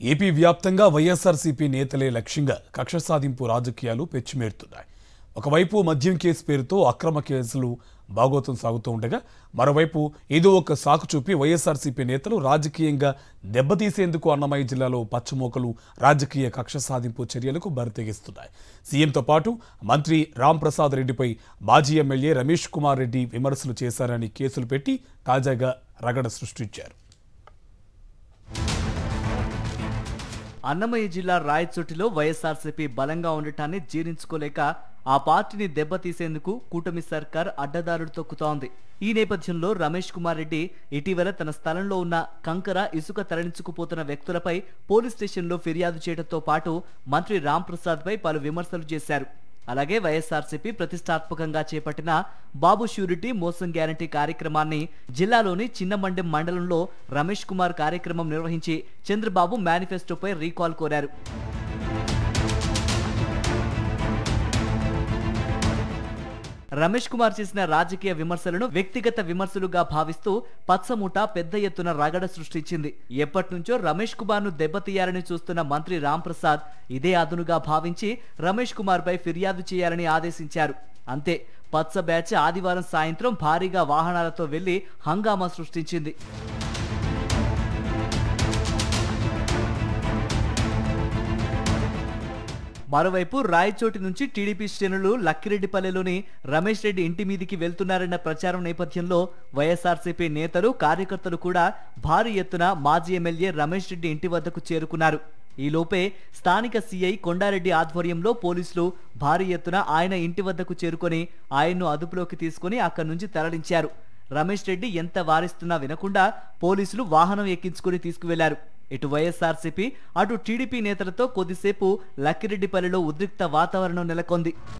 AP వ్యాప్తంగా వైఎస్ఆర్సీపీ నేతలే లక్ష్యంగా కక్ష సాధింపు రాజకీయాలు పెచ్చిమేరుతున్నాయి. ఒకవైపు మద్యం కేసు పేరుతో అక్రమ కేసులు బాగోతం సాగుతూ ఉండగా, మరోవైపు ఏదో ఒక సాకు చూపి వైఎస్ఆర్సీపీ నేతలు రాజకీయంగా దెబ్బతీసేందుకు అన్నమయ్య జిల్లాలో పచ్చమోకలు రాజకీయ కక్ష సాధింపు చర్యలకు బరితెగిస్తున్నాయి. సీఎంతో పాటు మంత్రి రాంప్రసాద్ రెడ్డిపై మాజీ ఎమ్మెల్యే రమేష్ కుమార్ రెడ్డి విమర్శలు చేశారని కేసులు పెట్టి తాజాగా రగడ సృష్టించారు. అన్నమయ్య జిల్లా రాయచోటిలో వైఎస్ఆర్సీపీ బలంగా ఉండటాన్ని జీర్ణించుకోలేక ఆ పార్టీని దెబ్బతీసేందుకు కూటమి సర్కార్ అడ్డదారులు తొక్కుతోంది. ఈ నేపథ్యంలో రమేష్ కుమార్ రెడ్డి ఇటీవల తన స్థలంలో ఉన్న కంకర, ఇసుక తరలించుకుపోతున్న వ్యక్తులపై పోలీస్ స్టేషన్లో ఫిర్యాదు చేయడంతో పాటు మంత్రి రాంప్రసాద్పై పలు విమర్శలు చేశారు. అలాగే వైఎస్ఆర్సీపీ ప్రతిష్టాత్మకంగా చేపట్టిన బాబు ష్యూరిటీ మోసం గ్యారంటీ కార్యక్రమాన్ని జిల్లాలోని చిన్నమండెం మండలంలో రమేష్ కుమార్ కార్యక్రమం నిర్వహించి చంద్రబాబు మేనిఫెస్టోపై రీకాల్ కోరారు. రమేష్ కుమార్ చేసిన రాజకీయ విమర్శలను వ్యక్తిగత విమర్శలుగా భావిస్తూ పచ్చమూట పెద్ద ఎత్తున రగడ సృష్టించింది. ఎప్పటినుంచో రమేష్ కుమార్ ను దెబ్బతీయాలని చూస్తున్న మంత్రి రాంప్రసాద్ ఇదే అదునుగా భావించి రమేష్ కుమార్ పై ఫిర్యాదు చేయాలని ఆదేశించారు. అంతే, పచ్చ బ్యాచ్ ఆదివారం సాయంత్రం భారీగా వాహనాలతో వెళ్లి హంగామా సృష్టించింది. మరోవైపు రాయచోటి నుంచి టీడీపీ శ్రేణులు లక్కిరెడ్డిపల్లెలోని రమేష్ రెడ్డి ఇంటి మీదికి వెళ్తున్నారన్న ప్రచారం నేపథ్యంలో వైఎస్ఆర్సీపీ నేతలు, కార్యకర్తలు కూడా భారీ ఎత్తున మాజీ ఎమ్మెల్యే రమేష్ రెడ్డి ఇంటి వద్దకు చేరుకున్నారు. ఈలోపే స్థానిక సీఐ కొండారెడ్డి ఆధ్వర్యంలో పోలీసులు భారీ ఎత్తున ఆయన ఇంటి వద్దకు చేరుకొని ఆయన్ను అదుపులోకి తీసుకుని అక్కడి నుంచి తరలించారు. రమేష్ రెడ్డి ఎంత వారిస్తున్నా వినకుండా పోలీసులు వాహనం ఎక్కించుకుని తీసుకువెళ్లారు. ఇటు వైఎస్ఆర్సీపీ, అటు టీడీపీ నేతలతో కొద్దిసేపు లక్కిరెడ్డిపల్లిలో ఉద్రిక్త వాతావరణం నెలకొంది.